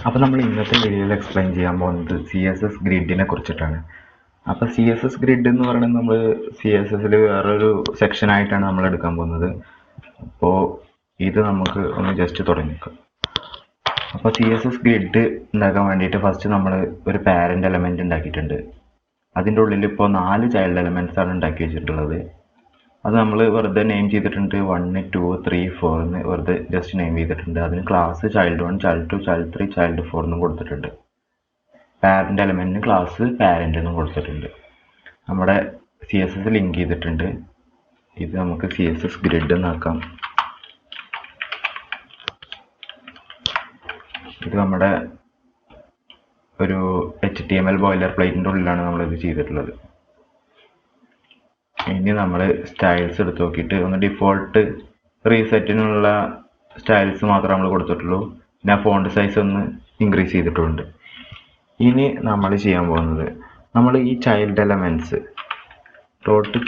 അപ്പോൾ നമ്മൾ ഇന്നത്തെ വീഡിയോയിൽ എക്സ്പ്ലെയിൻ ചെയ്യാൻ പോകുന്നത് CSS ഗ്രിഡിനെ കുറിച്ചിട്ടാണ്. അപ്പോൾ CSS ഗ്രിഡ് എന്ന് പറയുന്നത് നമ്മൾ CSSൽ വേറൊരു സെക്ഷനായിട്ടാണ് നമ്മൾ എടുക്കാൻ പോകുന്നത്. അപ്പോൾ ഇത് നമുക്ക് ഒന്ന് ജസ്റ്റ് തുടങ്ങിക്കാം. അപ്പോൾ CSS ഗ്രിഡ് ഉണ്ടാക്കാൻ വേണ്ടിയിട്ട് ഫസ്റ്റ് നമ്മൾ ഒരു പാരൻ്റ് എലമെൻറ്റ് ഉണ്ടാക്കിയിട്ടുണ്ട്. അതിൻ്റെ ഉള്ളിൽ ഇപ്പോൾ 4 ചൈൽഡ് എലമെൻറ്റ്സ് ആണ് ഉണ്ടാക്കി വെച്ചിട്ടുള്ളത്. അത് നമ്മൾ വെറുതെ നെയിം ചെയ്തിട്ടുണ്ട്. 1, 2, 3, 4 എന്ന് വെറുതെ ജസ്റ്റ് നെയിം ചെയ്തിട്ടുണ്ട്. അതിന് class child 1, child 2, child 3, child 4 എന്നും കൊടുത്തിട്ടുണ്ട്. പാരൻ്റ് എലമെൻറ്റിന് ക്ലാസ് പാരൻ്റ് എന്നും കൊടുത്തിട്ടുണ്ട്. നമ്മുടെ CSS ലിങ്ക് ചെയ്തിട്ടുണ്ട്. ഇത് നമുക്ക് CSS ഗ്രിഡ് എന്നാക്കാം. ഇത് നമ്മുടെ ഒരു HTML ബോയിലർ പ്ലേറ്റിൻ്റെ ഉള്ളിലാണ് നമ്മളിത് ചെയ്തിട്ടുള്ളത്. ഇനി നമ്മൾ സ്റ്റൈൽസ് എടുത്ത് നോക്കിയിട്ട് ഒന്ന് ഡിഫോൾട്ട് റീസെറ്റിനുള്ള സ്റ്റൈൽസ് മാത്രമേ നമ്മൾ കൊടുത്തിട്ടുള്ളൂ. പിന്നെ ഫോണ്ട് സൈസ് ഒന്ന് ഇൻക്രീസ് ചെയ്തിട്ടുണ്ട്. ഇനി നമ്മൾ ചെയ്യാൻ പോകുന്നത്, നമ്മൾ ഈ ചൈൽഡ് എലമെൻറ്റ്സ്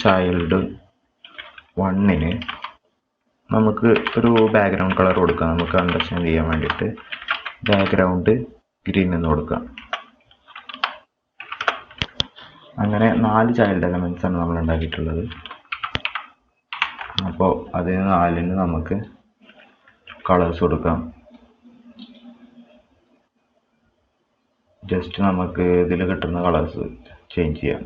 .child 1ന് നമുക്ക് ഒരു ബാക്ക്ഗ്രൗണ്ട് കളർ കൊടുക്കാം. നമുക്ക് അണ്ടർസ്റ്റാൻഡ് ചെയ്യാൻ വേണ്ടിയിട്ട് ബാക്ക്ഗ്രൗണ്ട് ഗ്രീൻ എന്ന് കൊടുക്കാം. അങ്ങനെ 4 ചൈൽഡ് എലമെൻറ്റ്സ് ആണ് നമ്മൾ ഉണ്ടാക്കിയിട്ടുള്ളത്. അപ്പോൾ അതിന് 4ന് നമുക്ക് കളേഴ്സ് കൊടുക്കാം. ജസ്റ്റ് നമുക്ക് ഇതിൽ കിട്ടുന്ന കളേഴ്സ് ചേഞ്ച് ചെയ്യാം.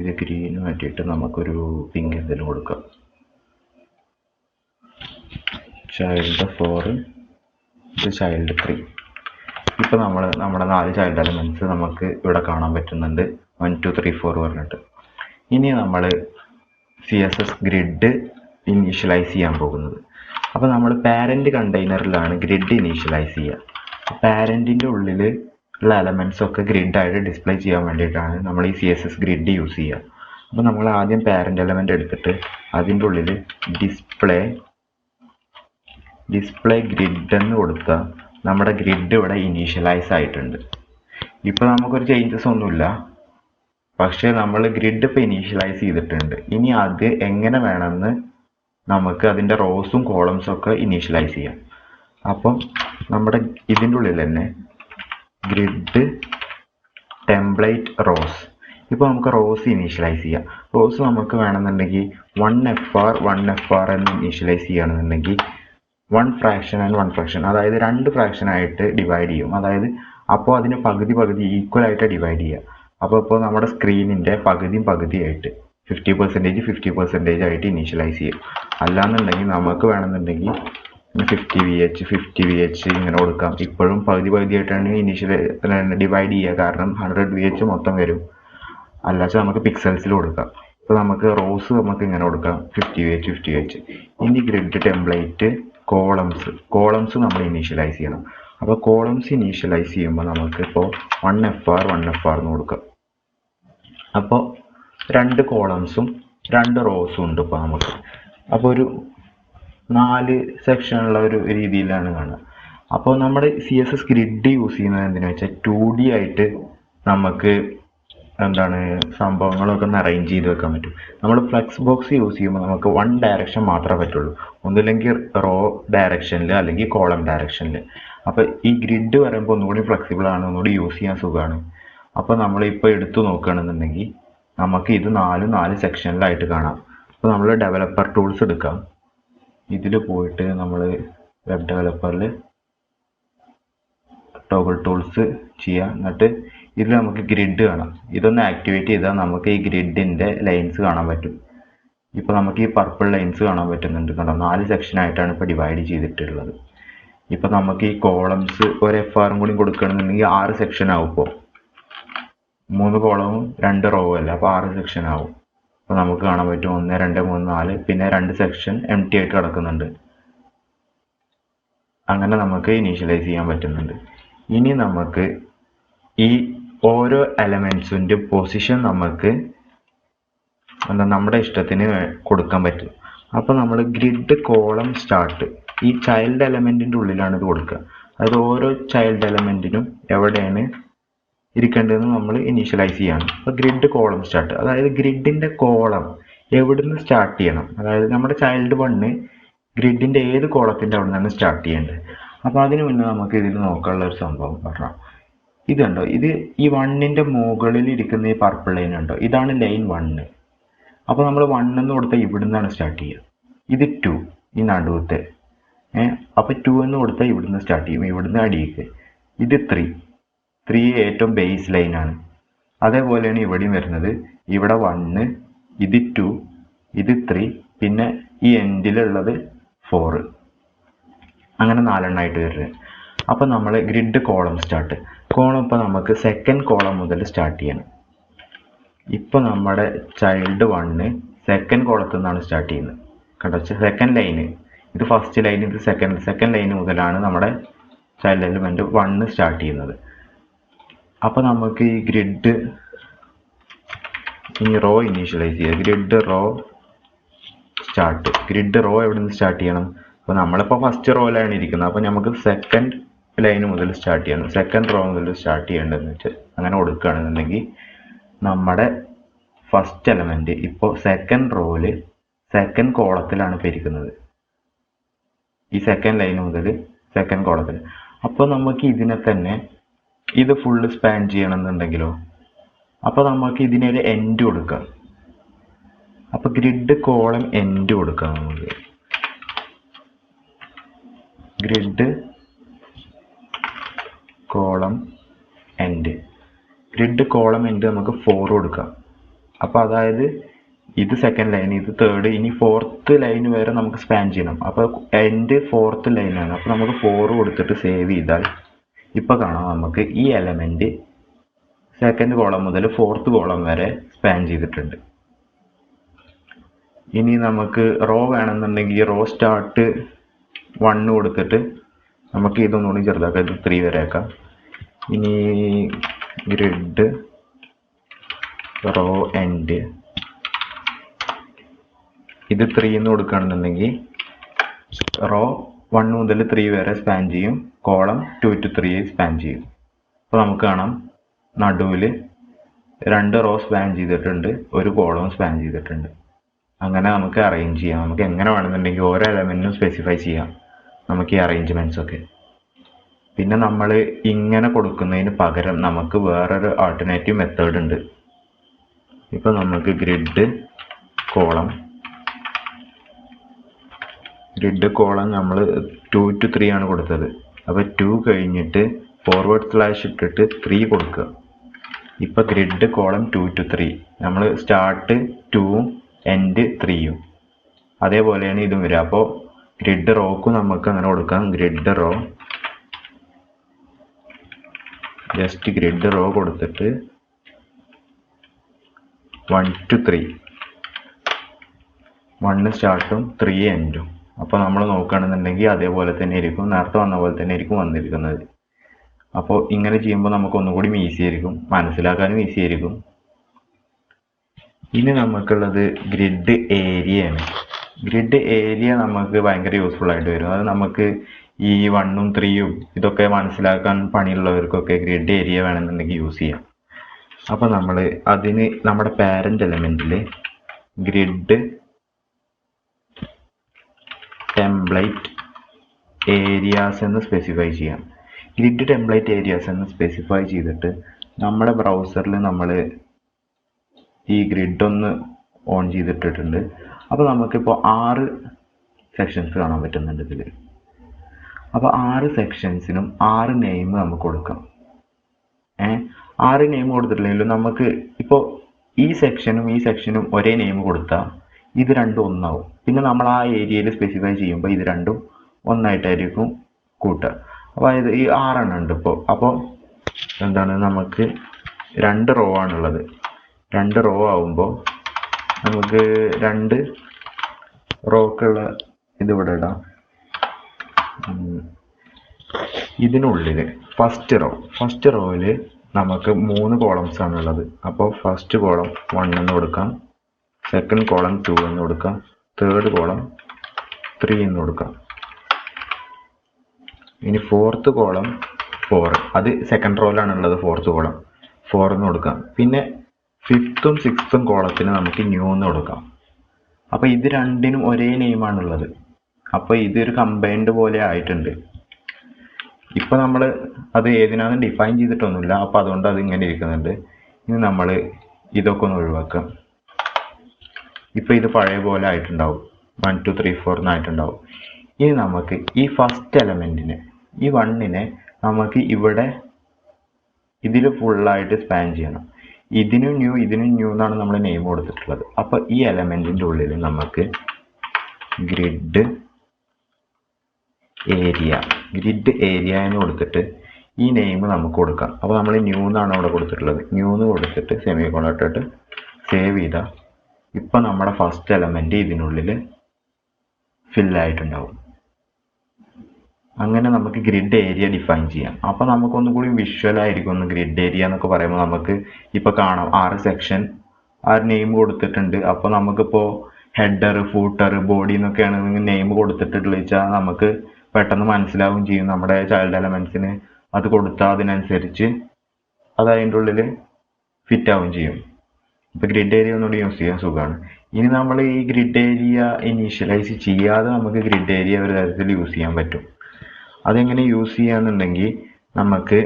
ഇത് ഗ്രീന് പറ്റിയിട്ട് നമുക്കൊരു പിങ്ക് എന്തെങ്കിലും കൊടുക്കാം. ചൈൽഡ് 4, ഇത് ചൈൽഡ് 3. ഇപ്പോൾ നമ്മുടെ 4 ചൈൽഡ് എലമെൻറ്റ്സ് നമുക്ക് ഇവിടെ കാണാൻ പറ്റുന്നുണ്ട്. 1, 2, 3, 4 പറഞ്ഞിട്ട്. ഇനി നമ്മൾ CSS ഗ്രിഡ് ഇനീഷ്യലൈസ് ചെയ്യാൻ പോകുന്നത്. അപ്പോൾ നമ്മൾ പാരൻ്റ് കണ്ടെയ്നറിലാണ് ഗ്രിഡ് ഇനീഷ്യലൈസ് ചെയ്യുക. പാരൻറ്റിൻ്റെ ഉള്ളിൽ ഉള്ള എലമെൻറ്റ്സ് ഒക്കെ ഗ്രിഡായിട്ട് ഡിസ്പ്ലേ ചെയ്യാൻ വേണ്ടിയിട്ടാണ് നമ്മൾ ഈ CSS ഗ്രിഡ് യൂസ് ചെയ്യുക. അപ്പോൾ നമ്മൾ ആദ്യം പാരൻ്റ് എലമെൻ്റ് എടുത്തിട്ട് അതിൻ്റെ ഉള്ളിൽ ഡിസ്പ്ലേ ഗ്രിഡ് എന്ന് കൊടുത്താൽ നമ്മുടെ ഗ്രിഡ് ഇവിടെ ഇനീഷ്യലൈസ് ആയിട്ടുണ്ട്. ഇപ്പോൾ നമുക്കൊരു ചേഞ്ചസ് ഒന്നുമില്ല, പക്ഷേ നമ്മൾ ഗ്രിഡ് ഇപ്പോൾ ഇനീഷ്യലൈസ് ചെയ്തിട്ടുണ്ട്. ഇനി അത് എങ്ങനെ വേണമെന്ന് നമുക്ക് അതിൻ്റെ റോസും കോളംസും ഒക്കെ ഇനീഷ്യലൈസ് ചെയ്യാം. അപ്പം നമ്മുടെ ഇതിൻ്റെ ഉള്ളിൽ തന്നെ ഗ്രിഡ് ടെംപ്ലേറ്റ് റോസ്. ഇപ്പോൾ നമുക്ക് റോസ് ഇനീഷ്യലൈസ് ചെയ്യാം. റോസ് നമുക്ക് വേണമെന്നുണ്ടെങ്കിൽ 1FR എന്ന് ഇനീഷ്യലൈസ് ചെയ്യുകയാണെന്നുണ്ടെങ്കിൽ 1 fraction and 1 fraction, അതായത് 2 fraction ആയിട്ട് ഡിവൈഡ് ചെയ്യും. അതായത് അപ്പോൾ അതിന് പകുതി ഈക്വൽ ആയിട്ട് ഡിവൈഡ് ചെയ്യുക. അപ്പോൾ ഇപ്പോൾ നമ്മുടെ സ്ക്രീനിൻ്റെ പകുതിയായിട്ട് 50% ആയിട്ട് ഇനീഷ്യലൈസ് ചെയ്യും. അല്ലാന്നുണ്ടെങ്കിൽ നമുക്ക് വേണമെന്നുണ്ടെങ്കിൽ 50 VH ഇങ്ങനെ കൊടുക്കാം. ഇപ്പോഴും പകുതിയായിട്ടാണ് ഡിവൈഡ് ചെയ്യുക, കാരണം 100 VH മൊത്തം വരും. അല്ലാതെ നമുക്ക് പിക്സൽസിൽ കൊടുക്കാം. ഇപ്പോൾ നമുക്ക് റോസ് നമുക്ക് ഇങ്ങനെ കൊടുക്കാം, 50 VH. ഇനി ഗ്രിഡ് ടെംപ്ലേറ്റ് കോളംസ് നമ്മൾ ഇനീഷ്യലൈസ് ചെയ്യണം. അപ്പോൾ കോളംസ് ഇനീഷ്യലൈസ് ചെയ്യുമ്പോൾ നമുക്ക് ഇപ്പോൾ 1FR എന്ന് കൊടുക്കാം. അപ്പോൾ 2 കോളംസും 2 റോസും ഉണ്ട് ഇപ്പോൾ നമുക്ക്. അപ്പോൾ ഒരു 4 സെക്ഷനുള്ള ഒരു രീതിയിലാണ് കാണുക. അപ്പോൾ നമ്മുടെ CSS ഗ്രിഡ് യൂസ് ചെയ്യുന്നത് എന്തിനാ വെച്ചാൽ 2D ആയിട്ട് നമുക്ക് സംഭവങ്ങളൊക്കെ ഒന്ന് അറേഞ്ച് ചെയ്ത് വെക്കാൻ പറ്റും. നമ്മൾ ഫ്ലെക്സ് ബോക്സ് യൂസ് ചെയ്യുമ്പോൾ നമുക്ക് 1 ഡയറക്ഷൻ മാത്രമേ പറ്റുള്ളൂ, ഒന്നുമില്ലെങ്കിൽ റോ ഡയറക്ഷനിൽ അല്ലെങ്കിൽ കോളം ഡയറക്ഷനിൽ. അപ്പോൾ ഈ ഗ്രിഡ് പറയുമ്പോൾ ഒന്നുകൂടി ഫ്ലെക്സിബിൾ ആണ്, ഒന്നുകൂടി യൂസ് ചെയ്യാൻ സുഖമാണ്. അപ്പോൾ നമ്മളിപ്പോൾ എടുത്തു നോക്കുകയാണെന്നുണ്ടെങ്കിൽ നമുക്ക് ഇത് 4 സെക്ഷനിലായിട്ട് കാണാം. അപ്പോൾ നമ്മൾ ഡെവലപ്പർ ടൂൾസ് എടുക്കാം. ഇതിൽ പോയിട്ട് നമ്മൾ വെബ് ഡെവലപ്പറിൽ ടോഗിൾ ടൂൾസ് ചെയ്യാം. എന്നിട്ട് ഇതിൽ നമുക്ക് ഗ്രിഡ് കാണാം. ഇതൊന്ന് ആക്ടിവേറ്റ് ചെയ്താൽ നമുക്ക് ഈ ഗ്രിഡിൻ്റെ ലൈൻസ് കാണാൻ പറ്റും. ഇപ്പോൾ നമുക്ക് ഈ പർപ്പിൾ ലൈൻസ് കാണാൻ പറ്റുന്നുണ്ട്. കണ്ടോ, 4 സെക്ഷനായിട്ടാണ് ഇപ്പോൾ ഡിവൈഡ് ചെയ്തിട്ടുള്ളത്. ഇപ്പോൾ നമുക്ക് ഈ കോളംസ് ഒരു FR കൂടി കൊടുക്കുകയാണെന്നുണ്ടെങ്കിൽ 6 സെക്ഷൻ ആവും. ഇപ്പോൾ 3 കോളവും 2 റോവും അല്ല, അപ്പോൾ 6 സെക്ഷൻ ആവും. അപ്പോൾ നമുക്ക് കാണാൻ പറ്റും 1, 2, 3, 4, പിന്നെ 2 സെക്ഷൻ എംപ്റ്റി ആയിട്ട് കിടക്കുന്നുണ്ട്. അങ്ങനെ നമുക്ക് ഇനീഷ്യലൈസ് ചെയ്യാൻ പറ്റുന്നുണ്ട്. ഇനി നമുക്ക് ഈ ഓരോ എലമെൻറ്റ്സിൻ്റെ പൊസിഷൻ നമുക്ക് നമ്മുടെ ഇഷ്ടത്തിന് കൊടുക്കാൻ പറ്റും. അപ്പോൾ നമ്മൾ ഗ്രിഡ് കോളം സ്റ്റാർട്ട് ഈ ചൈൽഡ് എലമെൻറ്റിൻ്റെ ഉള്ളിലാണ് ഇത് കൊടുക്കുക. അതായത് ഓരോ ചൈൽഡ് എലമെൻറ്റിനും എവിടെയാണ് ഇരിക്കേണ്ടതെന്ന് നമ്മൾ ഇനീഷ്യലൈസ് ചെയ്യണം. അപ്പോൾ ഗ്രിഡ് കോളം സ്റ്റാർട്ട്, അതായത് ഗ്രിഡിൻ്റെ കോളം എവിടുന്ന് സ്റ്റാർട്ട് ചെയ്യണം. അതായത് നമ്മുടെ ചൈൽഡ് 1 ഗ്രിഡിൻ്റെ ഏത് കോളത്തിൻ്റെ അവിടെ നിന്നാണ് സ്റ്റാർട്ട് ചെയ്യേണ്ടത്. അപ്പോൾ അതിന് മുന്നേ നമുക്ക് ഇതിൽ നോക്കാനുള്ള ഒരു സംഭവം പറഞ്ഞാൽ ഇതുണ്ടോ, ഇത് ഈ 1ൻ്റെ മുകളിൽ ഇരിക്കുന്ന ഈ പർപ്പിൾ ലൈൻ ഉണ്ടോ, ഇതാണ് ലൈൻ 1. അപ്പോൾ നമ്മൾ 1 എന്ന് കൊടുത്താൽ ഇവിടുന്നാണ് സ്റ്റാർട്ട് ചെയ്യുക. ഇത് 2 ഈ നടുവത്തെ, അപ്പോൾ 2 എന്ന് കൊടുത്താൽ ഇവിടുന്ന് സ്റ്റാർട്ട് ചെയ്യും, ഇവിടുന്ന് അടിയിക്ക്. ഇത് 3 ഏറ്റവും ബേസ് ലൈനാണ്. അതേപോലെയാണ് ഇവിടെയും വരുന്നത്. ഇവിടെ 1, ഇത് 2, ഇത് 3, പിന്നെ ഈ എൻഡിലുള്ളത് 4, അങ്ങനെ 4 എണ്ണമായിട്ട് വരുന്നത്. അപ്പോൾ നമ്മൾ ഗ്രിഡ് കോളം സ്റ്റാർട്ട് കോളം ഇപ്പോൾ നമുക്ക് സെക്കൻഡ് കോളം മുതൽ സ്റ്റാർട്ട് ചെയ്യണം. ഇപ്പോൾ നമ്മുടെ ചൈൽഡ് 1 സെക്കൻഡ് കോളത്തിൽ നിന്നാണ് സ്റ്റാർട്ട് ചെയ്യുന്നത്. കണ്ടോ, സെക്കൻഡ് ലൈന്, ഇത് ഫസ്റ്റ് ലൈൻ, ഇത് സെക്കൻഡ് ലൈൻ മുതലാണ് നമ്മുടെ ചൈൽഡ് എലിമെൻറ്റ് 1 സ്റ്റാർട്ട് ചെയ്യുന്നത്. അപ്പോൾ നമുക്ക് ഈ ഗ്രിഡ് റോ ഇനീഷ്യലൈസ് ചെയ്യുക. Grid row start. Grid row എവിടെ നിന്ന് സ്റ്റാർട്ട് ചെയ്യണം? അപ്പോൾ നമ്മളിപ്പോൾ ഫസ്റ്റ് റോയിലാണ് ഇരിക്കുന്നത്, അപ്പോൾ നമുക്ക് സെക്കൻഡ് ലൈൻ മുതൽ സ്റ്റാർട്ട് ചെയ്യണം. സെക്കൻഡ് റോ മുതൽ സ്റ്റാർട്ട് ചെയ്യേണ്ടതെന്ന് വെച്ചാൽ അങ്ങനെ കൊടുക്കുകയാണെന്നുണ്ടെങ്കിൽ നമ്മുടെ ഫസ്റ്റ് എലമെൻറ്റ് ഇപ്പോൾ സെക്കൻഡ് റോയിൽ സെക്കൻഡ് കോളത്തിലാണ് ഇപ്പോൾ ഇരിക്കുന്നത്, ഈ സെക്കൻഡ് ലൈൻ മുതൽ സെക്കൻഡ് കോളത്തിൽ. അപ്പോൾ നമുക്ക് ഇതിനെ തന്നെ ഇത് ഫുള്ള് സ്പാൻ ചെയ്യണമെന്നുണ്ടെങ്കിലോ, അപ്പോൾ നമുക്ക് ഇതിനൊരു എൻഡ് കൊടുക്കാം. അപ്പോൾ ഗ്രിഡ് കോളം എൻഡ് കൊടുക്കാം. നമുക്ക് grid column end, grid column end നമുക്ക് 4 കൊടുക്കാം. അപ്പോൾ അതായത് ഇത് സെക്കൻഡ് ലൈൻ, ഇത് തേർഡ്, ഇനി 4th ലൈൻ വരെ നമുക്ക് സ്പാൻ ചെയ്യണം. അപ്പോൾ എൻഡ് 4th ലൈനാണ്. അപ്പോൾ നമുക്ക് 4 കൊടുത്തിട്ട് സേവ് ചെയ്താൽ ഇപ്പോൾ കാണാം നമുക്ക് ഈ എലമെൻറ്റ് സെക്കൻഡ് കോളം മുതൽ 4th കോളം വരെ സ്പാൻ ചെയ്തിട്ടുണ്ട്. ഇനി നമുക്ക് റോ വേണമെന്നുണ്ടെങ്കിൽ റോ സ്റ്റാർട്ട് 1 കൊടുത്തിട്ട് നമുക്ക് ഇതൊന്നുകൂടി ചെറുതാക്കാം, ഇത് 3 വരെ ആക്കാം. ഇനി ഗ്രിഡ് റോ എൻഡ് ഇത് 3 എന്ന് കൊടുക്കുകയാണെന്നുണ്ടെങ്കിൽ റോ 1 മുതൽ 3 വരെ സ്പാൻ ചെയ്യും, കോളം 2 to 3 സ്പാൻ ചെയ്യും. അപ്പോൾ നമുക്ക് കാണാം നടുവിൽ 2 റോ സ്പാൻ ചെയ്തിട്ടുണ്ട്, ഒരു കോളവും സ്പാൻ ചെയ്തിട്ടുണ്ട്. അങ്ങനെ നമുക്ക് അറേഞ്ച് ചെയ്യാം. നമുക്ക് എങ്ങനെ വേണമെന്നുണ്ടെങ്കിൽ ഓരോ എലമെൻറ്റിനും സ്പെസിഫൈ ചെയ്യാം നമുക്ക് ഈ അറേഞ്ച്മെൻറ്റ്സ് ഒക്കെ. പിന്നെ നമ്മൾ ഇങ്ങനെ കൊടുക്കുന്നതിന് പകരം നമുക്ക് വേറൊരു ആൾട്ടർനേറ്റീവ് മെത്തേഡ് ഉണ്ട്. ഇപ്പോൾ നമുക്ക് ഗ്രിഡ് കോളം നമ്മൾ 2 to 3 ആണ് കൊടുത്തത്. അപ്പോൾ 2 കഴിഞ്ഞിട്ട് ഫോർവേഡ് സ്ലാഷ് ഇട്ടിട്ട് 3 കൊടുക്കുക. ഇപ്പോൾ ഗ്രിഡ് കോളം 2 to 3, നമ്മൾ സ്റ്റാർട്ട് 2 എൻഡ് 3. അതേപോലെയാണ് ഇതും വരിക. അപ്പോൾ ഗ്രിഡ് റോക്കും നമുക്ക് അങ്ങനെ കൊടുക്കാം. Grid row just grid row കൊടുത്തിട്ട് 1 to 3, 1 സ്റ്റാർട്ടും 3 എൻഡും. അപ്പോൾ നമ്മൾ നോക്കുകയാണെന്നുണ്ടെങ്കിൽ അതേപോലെ തന്നെ ആയിരിക്കും, നേരത്തെ വന്ന പോലെ തന്നെ ആയിരിക്കും വന്നിരിക്കുന്നത്. അപ്പോൾ ഇങ്ങനെ ചെയ്യുമ്പോൾ നമുക്ക് ഒന്നുകൂടി ഈസി ആയിരിക്കും, മനസ്സിലാക്കാനും ഈസി ആയിരിക്കും. ഇനി നമുക്കുള്ളത് ഗ്രിഡ് ഏരിയയാണ്. ഗ്രിഡ് ഏരിയ നമുക്ക് ഭയങ്കര യൂസ്ഫുൾ ആയിട്ട് വരും. അത് നമുക്ക് ഈ 1ഉം 3ഉം ഇതൊക്കെ മനസ്സിലാക്കാൻ പണിയുള്ളവർക്കൊക്കെ ഗ്രിഡ് ഏരിയ വേണമെന്നുണ്ടെങ്കിൽ യൂസ് ചെയ്യാം. അപ്പോൾ നമ്മൾ അതിന് നമ്മുടെ പാരൻ്റ് എലമെൻറ്റിൽ ഗ്രിഡ് ടെംപ്ലേറ്റ് ഏരിയാസ് എന്ന് സ്പെസിഫൈ ചെയ്യാം. ഗ്രിഡ് ടെംപ്ലേറ്റ് ഏരിയാസ് എന്ന് സ്പെസിഫൈ ചെയ്തിട്ട് നമ്മുടെ ബ്രൗസറിൽ നമ്മൾ ഈ ഗ്രിഡ് ഒന്ന് ഓൺ ചെയ്തിട്ടിട്ടുണ്ട്. അപ്പോൾ നമുക്കിപ്പോൾ 6 സെക്ഷൻസ് കാണാൻ പറ്റുന്നുണ്ട് ഇതിൽ. അപ്പോൾ 6 സെക്ഷൻസിനും 6 നെയിം നമുക്ക് കൊടുക്കാം. 6 നെയിം കൊടുത്തിട്ടില്ലെങ്കിലും നമുക്ക് ഇപ്പോൾ ഈ സെക്ഷനും ഒരേ നെയിം കൊടുത്താൽ ഇത് രണ്ടും ഒന്നാവും. പിന്നെ നമ്മൾ ആ ഏരിയയിൽ സ്പെസിഫൈ ചെയ്യുമ്പോൾ ഇത് രണ്ടും ഒന്നായിട്ടായിരിക്കും കൂട്ടുക. അപ്പോൾ അതായത് ഈ 6 എണ്ണം ഉണ്ട് ഇപ്പോൾ. അപ്പോൾ എന്താണ്, നമുക്ക് 2 റോ ആണുള്ളത്. 2 റോ ആവുമ്പോൾ നമുക്ക് 2 റോക്കുള്ള ഇതിവിടെ ഇടാം. ഇതിനുള്ളിൽ ഫസ്റ്റ് റോയിൽ നമുക്ക് 3 കോളംസ് ആണുള്ളത്. അപ്പോൾ ഫസ്റ്റ് കോളം 1 എന്ന് കൊടുക്കാം, സെക്കൻഡ് കോളം 2 എന്ന് കൊടുക്കാം, തേർഡ് കോളം 3 എന്ന് കൊടുക്കാം. ഇനി 4th കോളം 4, അത് സെക്കൻഡ് റോയിലാണുള്ളത്. 4th കോളം 4 എന്ന് കൊടുക്കാം. പിന്നെ 5th ഉം 6th കോളത്തിന് നമുക്ക് ന്യൂ എന്ന് കൊടുക്കാം. അപ്പോൾ ഇത് രണ്ടിനും ഒരേ നെയിമാണുള്ളത്. അപ്പോൾ ഇതൊരു കമ്പൈൻഡ് പോലെ ആയിട്ടുണ്ട്. ഇപ്പം നമ്മൾ അത് ഏതിനാണെന്ന് ഡിഫൈൻ ചെയ്തിട്ടൊന്നുമില്ല, അപ്പോൾ അതുകൊണ്ട് അത് ഇങ്ങനെ ഇരിക്കുന്നുണ്ട്. ഇനി നമ്മൾ ഇതൊക്കെ ഒന്ന് ഒഴിവാക്കാം. ഇപ്പോൾ ഇത് പഴയ പോലെ ആയിട്ടുണ്ടാവും, 1 2 3 4 എന്നായിട്ടുണ്ടാവും. ഇനി നമുക്ക് ഈ ഫസ്റ്റ് എലമെൻറ്റിനെ, ഈ 1നെ നമുക്ക് ഇവിടെ ഇതിൽ ഫുള്ളായിട്ട് സ്പാൻ ചെയ്യണം. ഇതിനും ന്യൂ എന്നാണ് നമ്മൾ നെയിം കൊടുത്തിട്ടുള്ളത്. അപ്പോൾ ഈ എലമെൻറ്റിൻ്റെ ഉള്ളിൽ നമുക്ക് ഗ്രിഡ് ഏരിയ എന്ന് കൊടുത്തിട്ട് ഈ നെയിം നമുക്ക് കൊടുക്കാം. അപ്പോൾ നമ്മൾ ന്യൂ എന്നാണ് അവിടെ കൊടുത്തിട്ടുള്ളത്. ന്യൂ എന്ന് കൊടുത്തിട്ട് സെമിക്കോളൻ ഇട്ടിട്ട് സേവ് ചെയ്താൽ ഇപ്പം നമ്മുടെ ഫസ്റ്റ് എലമെൻറ്റ് ഇതിനുള്ളിൽ ഫില്ലായിട്ടുണ്ടാവും. അങ്ങനെ നമുക്ക് ഗ്രിഡ് ഏരിയ ഡിഫൈൻ ചെയ്യാം. അപ്പോൾ നമുക്കൊന്നും കൂടി വിഷ്വലായിരിക്കും. ഒന്ന് ഗ്രിഡ് ഏരിയ എന്നൊക്കെ പറയുമ്പോൾ നമുക്ക് ഇപ്പോൾ കാണാം 6 സെക്ഷൻ നെയിം കൊടുത്തിട്ടുണ്ട്. അപ്പോൾ നമുക്കിപ്പോൾ ഹെഡർ, ഫൂട്ടർ, ബോഡി എന്നൊക്കെയാണ് നെയിം കൊടുത്തിട്ടുള്ളത് വെച്ചാൽ നമുക്ക് പെട്ടെന്ന് മനസ്സിലാവും ചെയ്യും. നമ്മുടെ ചൈൽഡ് എലമെൻസിന് അത് കൊടുത്താൽ അതിനനുസരിച്ച് അത് അതിൻ്റെ ഉള്ളിൽ ഫിറ്റ് ആവുകയും ചെയ്യും. ഇപ്പോൾ ഗ്രിഡ് ഏരിയ ഒന്നുകൂടി യൂസ് ചെയ്യാൻ സുഖമാണ്. ഇനി നമ്മൾ ഈ ഗ്രിഡ് ഏരിയ ഇനീഷ്യലൈസ് ചെയ്യാതെ നമുക്ക് ഗ്രിഡ് ഏരിയ ഒരു തരത്തിൽ യൂസ് ചെയ്യാൻ പറ്റും. അതെങ്ങനെ യൂസ് ചെയ്യാന്നുണ്ടെങ്കിൽ നമുക്ക്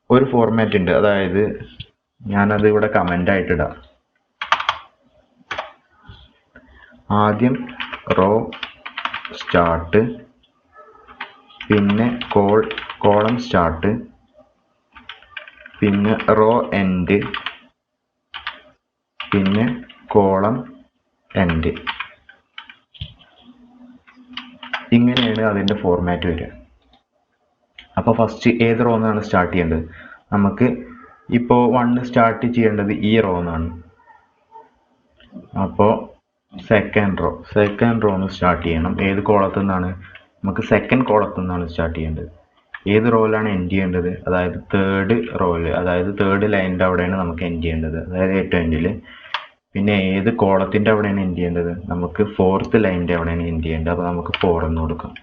ഒരു ഫോർമാറ്റ് ഉണ്ട്. അതായത് ഞാനത് ഇവിടെ കമൻ്റ് ആയിട്ടിടാം. ആദ്യം റോ സ്റ്റാർട്ട്, പിന്നെ കോളം സ്റ്റാർട്ട്, പിന്നെ റോ എൻഡ്, പിന്നെ കോളം എൻഡ്. ഇങ്ങനെയാണ് അതിൻ്റെ ഫോർമാറ്റ് വരിക. അപ്പോൾ ഫസ്റ്റ് ഏത് റോ എന്നാണ് സ്റ്റാർട്ട് ചെയ്യേണ്ടത്? നമുക്ക് ഇപ്പോൾ 1 സ്റ്റാർട്ട് ചെയ്യേണ്ടത് ഈ റോ എന്നാണ്. അപ്പോൾ സെക്കൻഡ് റോ ഒന്ന് സ്റ്റാർട്ട് ചെയ്യണം. ഏത് കോളത്തിൽ നിന്നാണ്? നമുക്ക് സെക്കൻഡ് കോളത്തിൽ നിന്നാണ് സ്റ്റാർട്ട് ചെയ്യേണ്ടത്. ഏത് റോയിലാണ് എൻഡ് ചെയ്യേണ്ടത്? അതായത് തേർഡ് റോയിൽ, അതായത് തേർഡ് ലൈനിൻ്റെ അവിടെയാണ് നമുക്ക് എൻഡ് ചെയ്യേണ്ടത്, അതായത് ഏറ്റവും എൻഡിൽ. പിന്നെ ഏത് കോളത്തിൻ്റെ അവിടെയാണ് എൻഡ് ചെയ്യേണ്ടത്? നമുക്ക് 4th ലൈനിൻ്റെ അവിടെയാണ് എൻഡ് ചെയ്യേണ്ടത്. അപ്പോൾ നമുക്ക് 4 എന്ന് കൊടുക്കാം.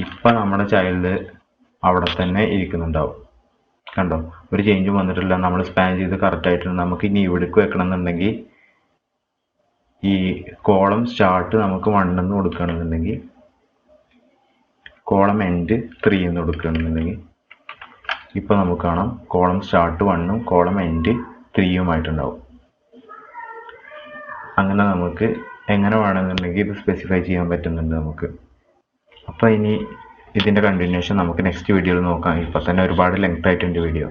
ഇപ്പം നമ്മുടെ ചൈൽഡ് അവിടെ തന്നെ ഇരിക്കുന്നുണ്ടാവും. കണ്ടോ, ഒരു ചേഞ്ചും വന്നിട്ടില്ല. നമ്മൾ സ്പാൻ ചെയ്ത് കറക്റ്റായിട്ടുണ്ട്. നമുക്ക് ഇനി ഇവിടേക്ക് വെക്കണം എന്നുണ്ടെങ്കിൽ ഈ കോളം സ്റ്റാർട്ട് നമുക്ക് 1 എന്ന് കൊടുക്കുകയാണെന്നുണ്ടെങ്കിൽ, കോളം എൻഡ് 3 എന്ന് കൊടുക്കുകയാണെന്നുണ്ടെങ്കിൽ ഇപ്പോൾ നമുക്ക് കാണാം കോളം സ്റ്റാർട്ട് 1ഉം കോളം എൻഡ് 3ഉമായിട്ടുണ്ടാവും. അങ്ങനെ നമുക്ക് എങ്ങനെ വേണമെന്നുണ്ടെങ്കിൽ ഇത് സ്പെസിഫൈ ചെയ്യാൻ പറ്റുന്നുണ്ട് നമുക്ക്. അപ്പോൾ ഇനി ഇതിൻ്റെ കണ്ടിന്യൂഷൻ നമുക്ക് നെക്സ്റ്റ് വീഡിയോയിൽ നോക്കാം. ഇപ്പം തന്നെ ഒരുപാട് ലെങ്ത് ആയിട്ടുണ്ട് വീഡിയോ.